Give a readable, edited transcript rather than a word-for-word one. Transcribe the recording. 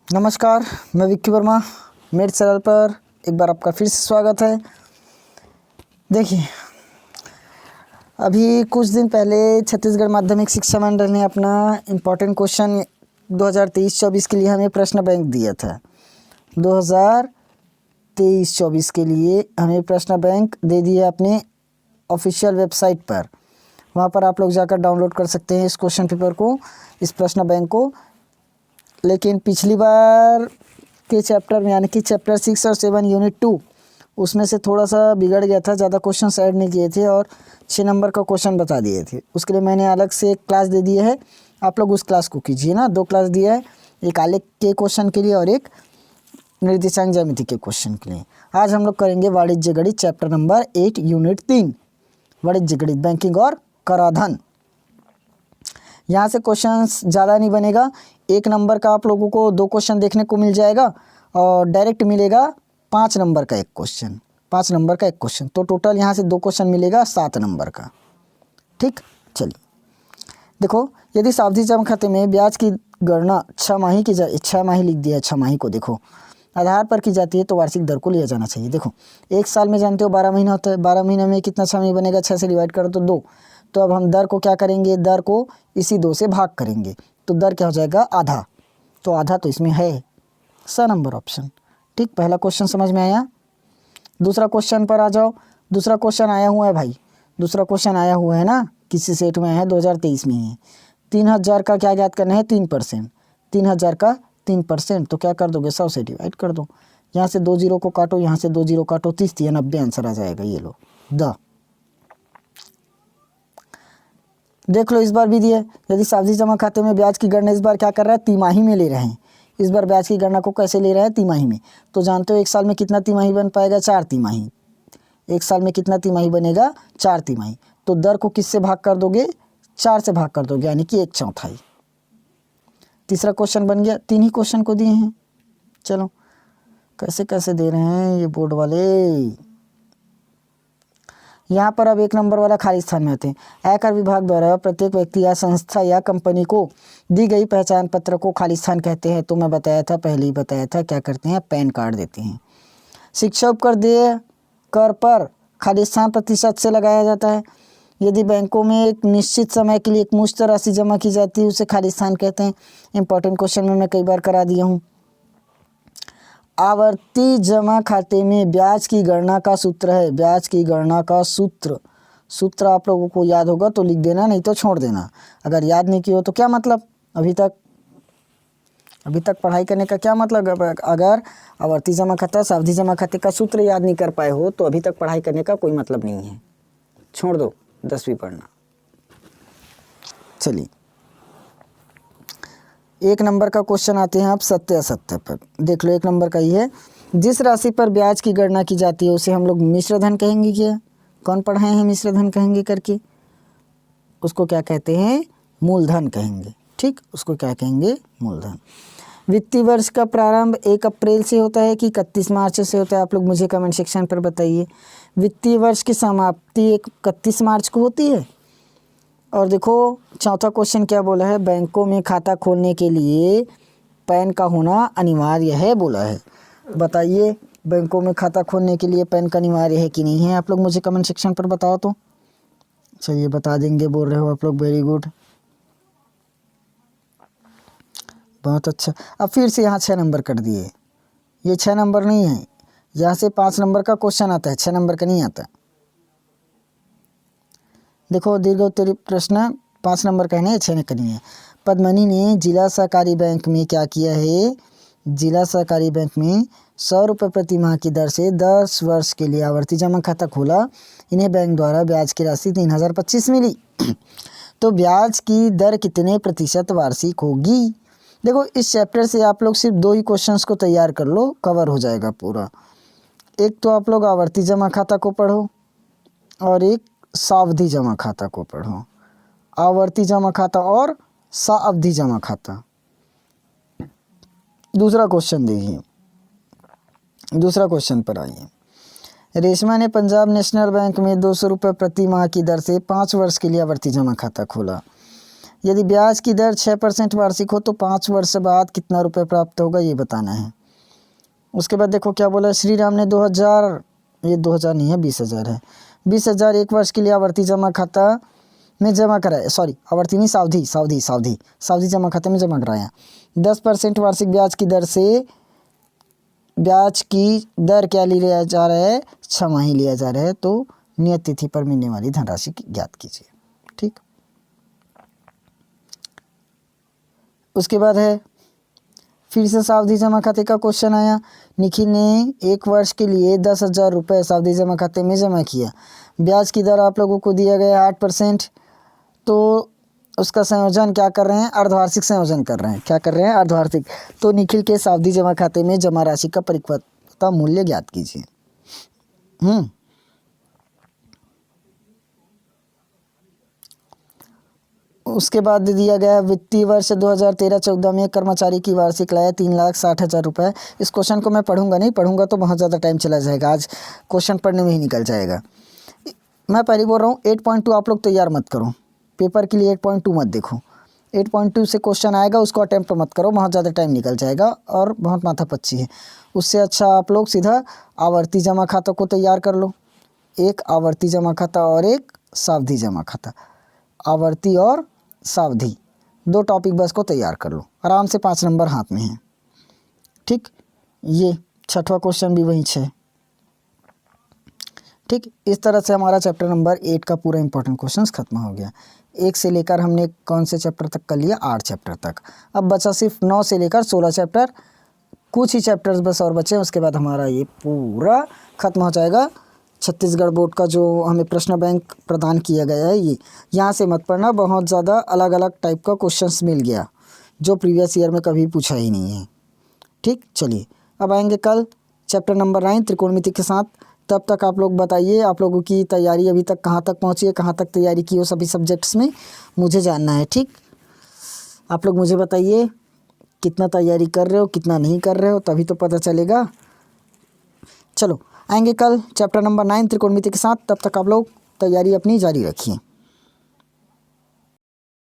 नमस्कार, मैं विक्की वर्मा। मेरे चैनल पर एक बार आपका फिर से स्वागत है। देखिए, अभी कुछ दिन पहले छत्तीसगढ़ माध्यमिक शिक्षा मंडल ने अपना इम्पोर्टेंट क्वेश्चन 2023-24 के लिए हमें प्रश्न बैंक दिया था। 2023-24 के लिए हमें प्रश्न बैंक दे दिया अपने ऑफिशियल वेबसाइट पर। वहाँ पर आप लोग जाकर डाउनलोड कर सकते हैं इस क्वेश्चन पेपर को, इस प्रश्न बैंक को। लेकिन पिछली बार के चैप्टर में यानी कि चैप्टर 6 और 7 यूनिट 2 उसमें से थोड़ा सा बिगड़ गया था, ज़्यादा क्वेश्चन ऐड नहीं किए थे और 6 नंबर का क्वेश्चन बता दिए थे। उसके लिए मैंने अलग से एक क्लास दे दी है, आप लोग उस क्लास को कीजिए ना। 2 क्लास दिया है, एक आलेख के क्वेश्चन के लिए और एक निर्देशांक ज्यामिति के क्वेश्चन के लिए। आज हम लोग करेंगे वाणिज्य गणित चैप्टर नंबर 8 यूनिट 3 वाणिज्य गणित बैंकिंग और कराधान। यहाँ से क्वेश्चंस ज़्यादा नहीं बनेगा, 1 नंबर का आप लोगों को 2 क्वेश्चन देखने को मिल जाएगा और डायरेक्ट मिलेगा 5 नंबर का एक क्वेश्चन, 5 नंबर का एक क्वेश्चन। तो टोटल यहाँ से 2 क्वेश्चन मिलेगा 7 नंबर का। ठीक, चलिए देखो, यदि सावधि जमा खाते में ब्याज की गणना 6 माही की जाए, 6 माही लिख दिया है, 6 माही को देखो आधार पर की जाती है तो वार्षिक दर को लिया जाना चाहिए। देखो, एक साल में जानते हो 12 महीना होता है, 12 महीने में कितना 6 महीने बनेगा, 6 से डिवाइड करो तो 2। तो अब हम दर को क्या करेंगे, दर को इसी 2 से भाग करेंगे तो दर क्या हो जाएगा, आधा। तो आधा तो इसमें है, 6 नंबर ऑप्शन। ठीक, पहला क्वेश्चन समझ में आया। दूसरा क्वेश्चन पर आ जाओ। दूसरा क्वेश्चन आया हुआ है भाई, दूसरा क्वेश्चन आया हुआ है ना, किसी सेट में है, 2023 में है। 3000 का क्या ज्ञात करना है, 3%। 3000 का 3%, तो क्या कर दोगे, 100 से डिवाइड कर दो। यहाँ से 2 जीरो को काटो, यहाँ से 2 जीरो काटो, 30 या 90 आंसर आ जाएगा। ये लो द देख लो, इस बार भी दिया। यदि सावधि जमा खाते में ब्याज की गणना इस बार क्या कर रहा है, तिमाही में ले रहे हैं। इस बार ब्याज की गणना को कैसे ले रहे हैं, तिमाही में। तो जानते हो एक साल में कितना तिमाही बन पाएगा, 4 तिमाही। एक साल में कितना तिमाही बनेगा, 4 तिमाही। तो दर को किससे भाग कर दोगे, 4 से भाग कर दोगे, यानी कि 1/4। तीसरा क्वेश्चन बन गया। 3 ही क्वेश्चन को दिए हैं। चलो, कैसे कैसे दे रहे हैं ये बोर्ड वाले। यहाँ पर अब 1 नंबर वाला खाली स्थान में आते हैं। आयकर विभाग द्वारा प्रत्येक व्यक्ति या संस्था या कंपनी को दी गई पहचान पत्र को खाली स्थान कहते हैं। तो मैं बताया था, पहले ही बताया था, क्या करते हैं, पैन कार्ड देते हैं। शिक्षा उपकर देय कर पर खाली स्थान प्रतिशत से लगाया जाता है। यदि बैंकों में एक निश्चित समय के लिए एक मुश्त राशि जमा की जाती है उसे खाली स्थान कहते हैं। इंपॉर्टेंट क्वेश्चन में मैं कई बार करा दिया हूँ। आवर्ती जमा खाते में ब्याज की गणना का सूत्र है, ब्याज की गणना का सूत्र आप लोगों को याद होगा तो लिख देना, नहीं तो छोड़ देना। अगर याद नहीं किया हो तो क्या मतलब, अभी तक पढ़ाई करने का क्या मतलब। अगर आवर्ती जमा खाता, सावधि जमा खाते का सूत्र याद नहीं कर पाए हो तो अभी तक पढ़ाई करने का कोई मतलब नहीं है, छोड़ दो, 10वीं पढ़ना। चलिए, 1 नंबर का क्वेश्चन आते हैं आप सत्य असत्य पर। देख लो, 1 नंबर का ही है। जिस राशि पर ब्याज की गणना की जाती है उसे हम लोग मिश्र धन कहेंगे। क्या कौन पढ़ाए हैं मिश्र धन कहेंगे करके, उसको क्या कहते हैं, मूलधन कहेंगे। ठीक, उसको क्या कहेंगे, मूलधन। वित्तीय वर्ष का प्रारंभ 1 अप्रैल से होता है कि 31 मार्च से होता है, आप लोग मुझे कमेंट सेक्शन पर बताइए। वित्तीय वर्ष की समाप्ति 31 मार्च को होती है। और देखो, चौथा क्वेश्चन क्या बोला है, बैंकों में खाता खोलने के लिए पैन का होना अनिवार्य है बोला है। बताइए, बैंकों में खाता खोलने के लिए पैन का अनिवार्य है कि नहीं है, आप लोग मुझे कमेंट सेक्शन पर बताओ तो। चलिए, बता देंगे बोल रहे हो आप लोग, वेरी गुड, बहुत अच्छा। अब फिर से यहाँ 6 नंबर कर दिए। ये 6 नंबर नहीं है, यहाँ से 5 नंबर का क्वेश्चन आता है, 6 नंबर का नहीं आता। देखो, दीर्घोत्तरी प्रश्न 5 नंबर का है, 6 का नहीं है। पद्मनी ने जिला सहकारी बैंक में क्या किया है, जिला सहकारी बैंक में 100 रुपये प्रति माह की दर से 10 वर्ष के लिए आवर्ती जमा खाता खोला। इन्हें बैंक द्वारा ब्याज की राशि 3025 मिली। तो ब्याज की दर कितने प्रतिशत वार्षिक होगी। देखो, इस चैप्टर से आप लोग सिर्फ 2 ही क्वेश्चंस को तैयार कर लो, कवर हो जाएगा पूरा। एक तो आप लोग आवर्ती जमा खाता को पढ़ो और एक सावधि जमा खाता को पढ़ो। आवर्ती जमा खाता और सावधि जमा खाता। दूसरा क्वेश्चन देखिए, दूसरा क्वेश्चन पर आइए। रेशमा ने पंजाब नेशनल बैंक में 200 रुपये प्रति माह की दर से 5 वर्ष के लिए आवर्ती जमा खाता खोला। यदि ब्याज की दर 6% वार्षिक हो तो 5 वर्ष बाद कितना रुपए प्राप्त होगा ये बताना है। उसके बाद देखो क्या बोला, श्री राम ने 2000, ये 2000 नहीं है 20,000 है, 20,000 एक वर्ष के लिए आवर्ती जमा खाता में जमा कराया, सॉरी आवर्ती नहीं, सावधि जमा खाते में जमा कराया। 10% वार्षिक ब्याज की दर से, ब्याज की दर क्या लिया जा रहा है, छमाही लिया जा रहा है, तो नियत तिथि पर मिलने वाली धनराशि ज्ञात कीजिए। ठीक, उसके बाद है फिर से सावधि जमा खाते का क्वेश्चन आया। निखिल ने एक वर्ष के लिए 10,000 रुपये सावधि जमा खाते में जमा किया। ब्याज की दर आप लोगों को दिया गया 8%, तो उसका संयोजन क्या कर रहे हैं, अर्धवार्षिक संयोजन कर रहे हैं। क्या कर रहे हैं, अर्धवार्षिक। तो निखिल के सावधि जमा खाते में जमा राशि का परिपक्वता मूल्य ज्ञात कीजिए। उसके बाद दिया गया वित्तीय वर्ष 2013-14 में कर्मचारी की वार्षिक आय 3,60,000 रुपये। इस क्वेश्चन को मैं पढ़ूंगा तो बहुत ज़्यादा टाइम चला जाएगा, आज क्वेश्चन पढ़ने में ही निकल जाएगा। मैं पहले बोल रहा हूँ 8.2 आप लोग तैयार मत करो, पेपर के लिए 8.2 मत देखो। 8.2 से क्वेश्चन आएगा उसको अटैम्प्ट मत करो, बहुत ज़्यादा टाइम निकल जाएगा और बहुत माथापच्ची है। उससे अच्छा आप लोग सीधा आवर्ती जमा खाता को तैयार कर लो, एक आवर्ती जमा खाता और एक सावधि जमा खाता। आवर्ती और सावधि 2 टॉपिक बस को तैयार कर लो, आराम से 5 नंबर हाथ में है। ठीक, ये 6वां क्वेश्चन भी वही 6। ठीक, इस तरह से हमारा चैप्टर नंबर 8 का पूरा इंपॉर्टेंट क्वेश्चंस खत्म हो गया। 1 से लेकर हमने कौन से चैप्टर तक कर लिया, 8 चैप्टर तक। अब बचा सिर्फ 9 से लेकर 16 चैप्टर, कुछ ही चैप्टर्स बस और बचे, उसके बाद हमारा ये पूरा खत्म हो जाएगा। छत्तीसगढ़ बोर्ड का जो हमें प्रश्न बैंक प्रदान किया गया है, ये यहाँ से मत पढ़ना, बहुत ज़्यादा अलग अलग टाइप का क्वेश्चंस मिल गया जो प्रीवियस ईयर में कभी पूछा ही नहीं है। ठीक, चलिए अब आएंगे कल चैप्टर नंबर 9 त्रिकोणमिति के साथ। तब तक आप लोग बताइए आप लोगों की तैयारी अभी तक कहाँ तक पहुँची है, कहाँ तक तैयारी की हो सभी सब्जेक्ट्स में, मुझे जानना है। ठीक, आप लोग मुझे बताइए कितना तैयारी कर रहे हो, कितना नहीं कर रहे हो, तभी तो पता चलेगा। चलो आएंगे कल चैप्टर नंबर 9 त्रिकोणमिति के साथ, तब तक आप लोग तैयारी अपनी जारी रखिए।